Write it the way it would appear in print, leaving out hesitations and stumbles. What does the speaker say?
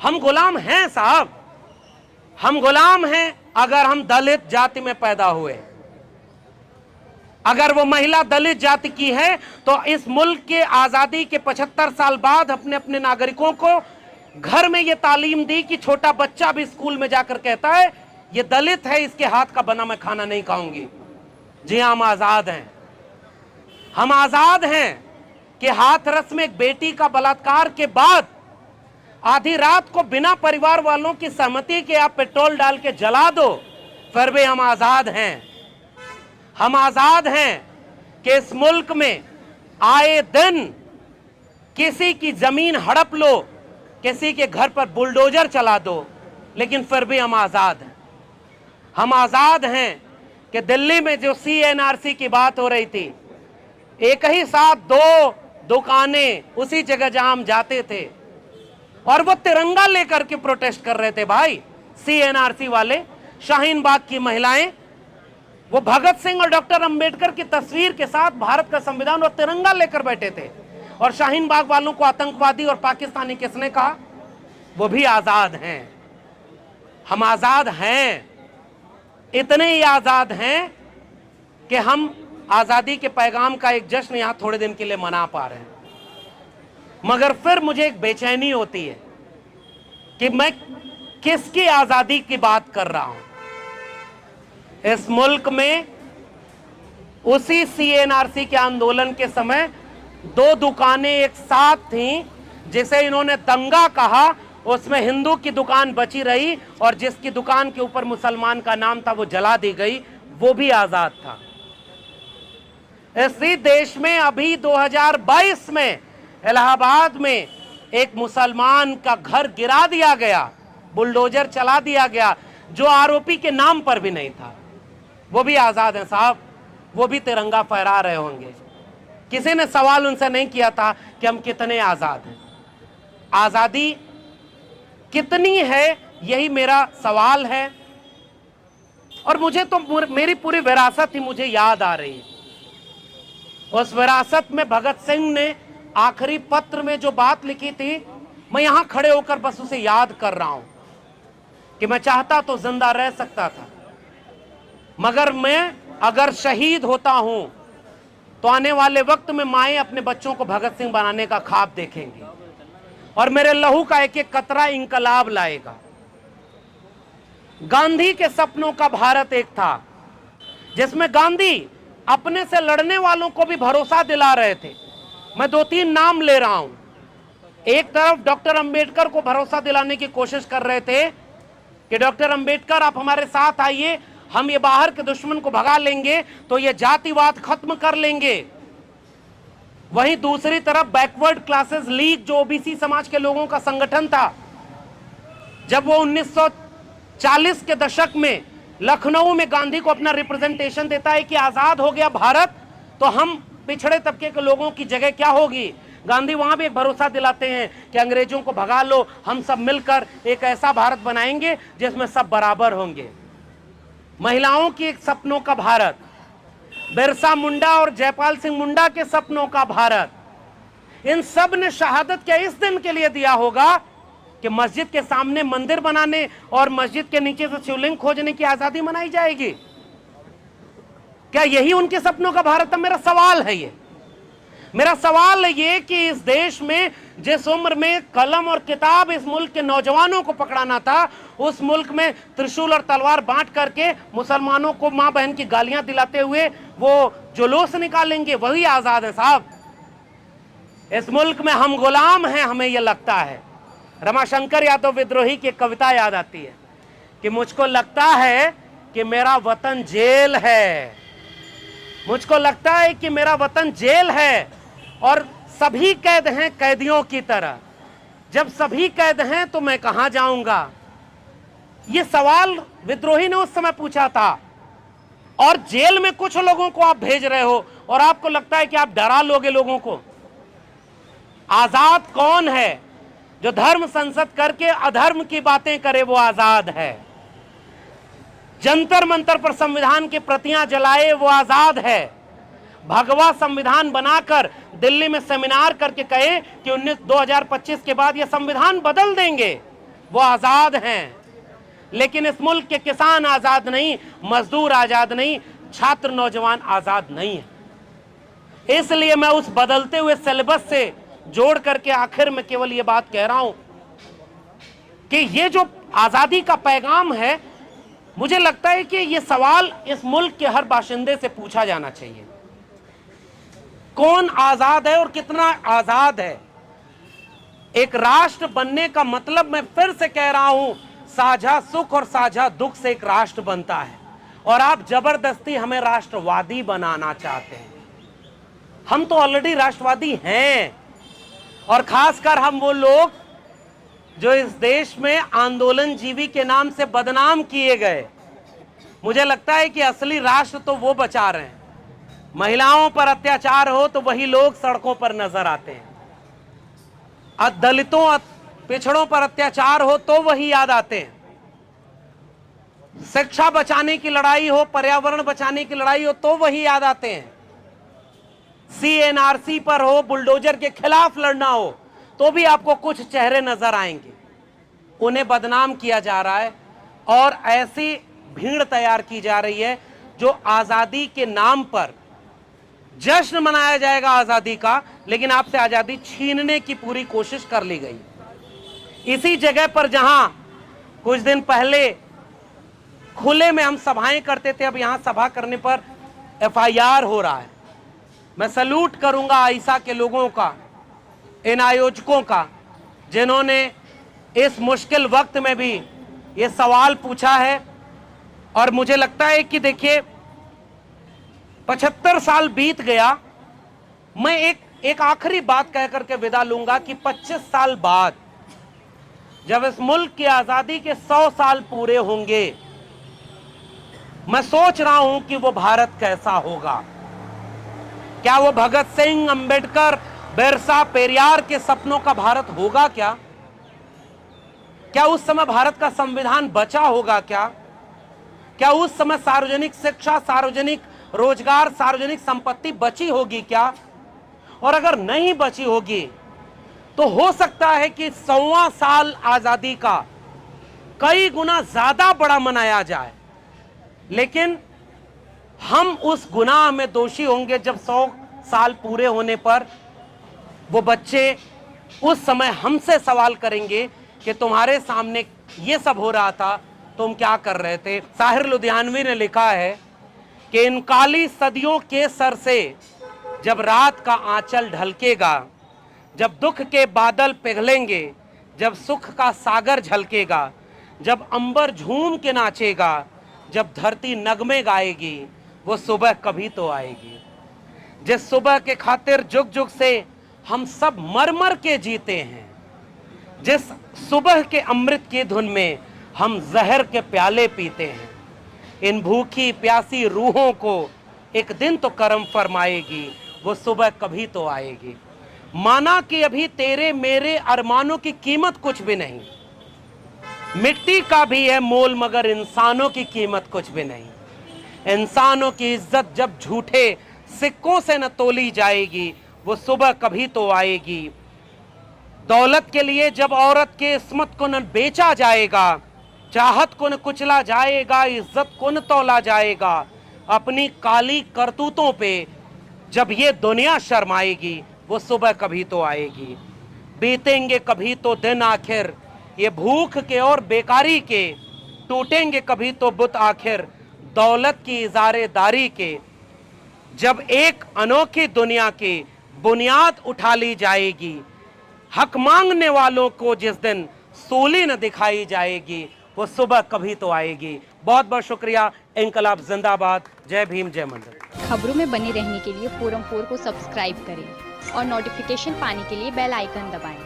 हम गुलाम हैं साहब, हम गुलाम हैं अगर हम दलित जाति में पैदा हुए। अगर वो महिला दलित जाति की है तो इस मुल्क के आजादी के 75 साल बाद अपने अपने नागरिकों को घर में ये तालीम दी कि छोटा बच्चा भी स्कूल में जाकर कहता है ये दलित है, इसके हाथ का बना मैं खाना नहीं खाऊंगी। जी हम आजाद हैं, हम आजाद हैं कि हाथरस में एक बेटी का बलात्कार के बाद आधी रात को बिना परिवार वालों की सहमति के आप पेट्रोल डाल के जला दो, फिर भी हम आजाद हैं। हम आजाद हैं कि इस मुल्क में आए दिन किसी की जमीन हड़प लो, किसी के घर पर बुलडोजर चला दो, लेकिन फिर भी हम आजाद हैं। हम आजाद हैं कि दिल्ली में जो CNRC की बात हो रही थी, एक ही साथ 2 दुकानें उसी जगह जहां हम जाते थे और वो तिरंगा लेकर के प्रोटेस्ट कर रहे थे। भाई CNRC वाले, शाहीन बाग की महिलाएं, वो भगत सिंह और डॉक्टर अंबेडकर की तस्वीर के साथ भारत का संविधान और तिरंगा लेकर बैठे थे। और शाहीन बाग वालों को आतंकवादी और पाकिस्तानी किसने कहा? वो भी आजाद हैं। हम आजाद हैं, इतने ही आजाद हैं कि हम आजादी के पैगाम का एक जश्न यहां थोड़े दिन के लिए मना पा रहे हैं। मगर फिर मुझे एक बेचैनी होती है कि मैं किसकी आजादी की बात कर रहा हूं। इस मुल्क में उसी CNRC के आंदोलन के समय 2 दुकानें एक साथ थीं, जिसे इन्होंने दंगा कहा। उसमें हिंदू की दुकान बची रही और जिसकी दुकान के ऊपर मुसलमान का नाम था वो जला दी गई, वो भी आजाद था। इसी देश में अभी 2022 में इलाहाबाद में एक मुसलमान का घर गिरा दिया गया, बुलडोजर चला दिया गया, जो आरोपी के नाम पर भी नहीं था। वो भी आजाद हैं साहब, वो भी तिरंगा फहरा रहे होंगे। किसी ने सवाल उनसे नहीं किया था कि हम कितने आजाद हैं। आजादी कितनी है, यही मेरा सवाल है। और मुझे तो मेरी पूरी विरासत ही मुझे याद आ रही है। उस विरासत में भगत सिंह ने आखिरी पत्र में जो बात लिखी थी, मैं यहां खड़े होकर बस उसे याद कर रहा हूं कि मैं चाहता तो जिंदा रह सकता था, मगर मैं अगर शहीद होता हूं तो आने वाले वक्त में माएं अपने बच्चों को भगत सिंह बनाने का ख्वाब देखेंगी और मेरे लहू का एक एक कतरा इंकलाब लाएगा। गांधी के सपनों का भारत एक था जिसमें गांधी अपने से लड़ने वालों को भी भरोसा दिला रहे थे। मैं 2-3 नाम ले रहा हूं। एक तरफ डॉक्टर अंबेडकर को भरोसा दिलाने की कोशिश कर रहे थे कि डॉक्टर अंबेडकर आप हमारे साथ आइए, हम ये बाहर के दुश्मन को भगा लेंगे तो ये जातिवाद खत्म कर लेंगे। वहीं दूसरी तरफ बैकवर्ड क्लासेस लीग, जो ओबीसी समाज के लोगों का संगठन था, जब वो 1940 के दशक में लखनऊ में गांधी को अपना रिप्रेजेंटेशन देता है कि आजाद हो गया भारत तो हम पिछड़े तबके के लोगों की जगह क्या होगी, गांधी वहां भी एक भरोसा दिलाते हैं कि अंग्रेजों को भगा लो, हम सब मिलकर एक ऐसा भारत बनाएंगे जिसमें सब बराबर होंगे। महिलाओं की एक सपनों का भारत, बिरसा मुंडा और जयपाल सिंह मुंडा के सपनों का भारत, इन सब ने शहादत क्या इस दिन के लिए दिया होगा कि मस्जिद के सामने मंदिर बनाने और मस्जिद के नीचे से शिवलिंग खोजने की आजादी मनाई जाएगी? क्या यही उनके सपनों का भारत है? मेरा सवाल है ये, मेरा सवाल है ये कि इस देश में जिस उम्र में कलम और किताब इस मुल्क के नौजवानों को पकड़ाना था, उस मुल्क में त्रिशूल और तलवार बांट करके मुसलमानों को मां बहन की गालियां दिलाते हुए वो जुलूस निकालेंगे, वही आजाद है साहब। इस मुल्क में हम गुलाम हैं, हमें यह लगता है। रमाशंकर यादव विद्रोही की एक कविता याद आती है कि मुझको लगता है कि मेरा वतन जेल है, मुझको लगता है कि मेरा वतन जेल है और सभी कैद हैं कैदियों की तरह। जब सभी कैद हैं तो मैं कहां जाऊंगा? यह सवाल विद्रोही ने उस समय पूछा था। और जेल में कुछ लोगों को आप भेज रहे हो और आपको लगता है कि आप डरा लोगे लोगों को। आजाद कौन है? जो धर्म संसद करके अधर्म की बातें करे वो आजाद है। जंतर मंतर पर संविधान की प्रतियां जलाए वो आजाद है। भगवा संविधान बनाकर दिल्ली में सेमिनार करके कहे कि 2025 के बाद यह संविधान बदल देंगे, वो आजाद हैं, लेकिन इस मुल्क के किसान आजाद नहीं, मजदूर आजाद नहीं, छात्र नौजवान आजाद नहीं है। इसलिए मैं उस बदलते हुए सिलेबस से जोड़ करके आखिर में केवल ये बात कह रहा हूं कि ये जो आजादी का पैगाम है, मुझे लगता है कि ये सवाल इस मुल्क के हर बाशिंदे से पूछा जाना चाहिए। कौन आजाद है और कितना आजाद है? एक राष्ट्र बनने का मतलब, मैं फिर से कह रहा हूं, साझा सुख और साझा दुख से एक राष्ट्र बनता है। और आप जबरदस्ती हमें राष्ट्रवादी बनाना चाहते हैं। हम तो ऑलरेडी राष्ट्रवादी हैं। और खासकर हम वो लोग जो इस देश में आंदोलन जीवी के नाम से बदनाम किए गए, मुझे लगता है कि असली राष्ट्र तो वो बचा रहे हैं। महिलाओं पर अत्याचार हो तो वही लोग सड़कों पर नजर आते हैं, दलितों पिछड़ों पर अत्याचार हो तो वही याद आते हैं, शिक्षा बचाने की लड़ाई हो, पर्यावरण बचाने की लड़ाई हो तो वही याद आते हैं, CNRC पर हो, बुलडोजर के खिलाफ लड़ना हो तो भी आपको कुछ चेहरे नजर आएंगे। उन्हें बदनाम किया जा रहा है और ऐसी भीड़ तैयार की जा रही है जो आजादी के नाम पर जश्न मनाया जाएगा आजादी का, लेकिन आपसे आजादी छीनने की पूरी कोशिश कर ली गई। इसी जगह पर जहां कुछ दिन पहले खुले में हम सभाएं करते थे, अब यहां सभा करने पर FIR हो रहा है। मैं सैल्यूट करूंगा आईसा के लोगों का, इन आयोजकों का, जिन्होंने इस मुश्किल वक्त में भी ये सवाल पूछा है। और मुझे लगता है कि देखिए 75 साल बीत गया। मैं एक आखिरी बात कह करके विदा लूंगा कि 25 साल बाद जब इस मुल्क की आजादी के 100 साल पूरे होंगे, मैं सोच रहा हूं कि वो भारत कैसा होगा। क्या वो भगत सिंह, अंबेडकर, बिरसा, पेरियार के सपनों का भारत होगा क्या? क्या उस समय भारत का संविधान बचा होगा क्या? क्या उस समय सार्वजनिक शिक्षा, सार्वजनिक रोजगार, सार्वजनिक संपत्ति बची होगी क्या? और अगर नहीं बची होगी तो हो सकता है कि 100वां साल आजादी का कई गुना ज्यादा बड़ा मनाया जाए, लेकिन हम उस गुनाह में दोषी होंगे जब 100 साल पूरे होने पर वो बच्चे उस समय हमसे सवाल करेंगे कि तुम्हारे सामने ये सब हो रहा था, तुम क्या कर रहे थे। साहिर लुधियानवी ने लिखा है कि इन काली सदियों के सर से जब रात का आंचल ढलकेगा, जब दुख के बादल पिघलेंगे, जब सुख का सागर झलकेगा, जब अंबर झूम के नाचेगा, जब धरती नगमे गाएगी, वो सुबह कभी तो आएगी। जिस सुबह के खातिर जुग जुग से हम सब मर मर के जीते हैं, जिस सुबह के अमृत की धुन में हम जहर के प्याले पीते हैं, इन भूखी प्यासी रूहों को एक दिन तो करम फरमाएगी, वो सुबह कभी तो आएगी। माना कि अभी तेरे मेरे अरमानों की कीमत कुछ भी नहीं, मिट्टी का भी है मोल मगर इंसानों की कीमत कुछ भी नहीं। इंसानों की इज्जत जब झूठे सिक्कों से न तोली जाएगी, वो सुबह कभी तो आएगी। दौलत के लिए जब औरत के इस्मत को न बेचा जाएगा, चाहत को न कुचला जाएगा, इज्जत को न तौला जाएगा, अपनी काली करतूतों पे जब ये दुनिया शर्माएगी, वो सुबह कभी तो आएगी। बीतेंगे कभी तो दिन आखिर ये भूख के और बेकारी के, टूटेंगे कभी तो बुत आखिर दौलत की इजारेदारी के। जब एक अनोखी दुनिया की बुनियाद उठा ली जाएगी, हक मांगने वालों को जिस दिन सूली न दिखाई जाएगी, वो सुबह कभी तो आएगी। बहुत बहुत शुक्रिया। इंकलाब जिंदाबाद। जय भीम, जय मंदिर। खबरों में बने रहने के लिए फोरम 4 को सब्सक्राइब करें और नोटिफिकेशन पाने के लिए बेल आइकन दबाएं।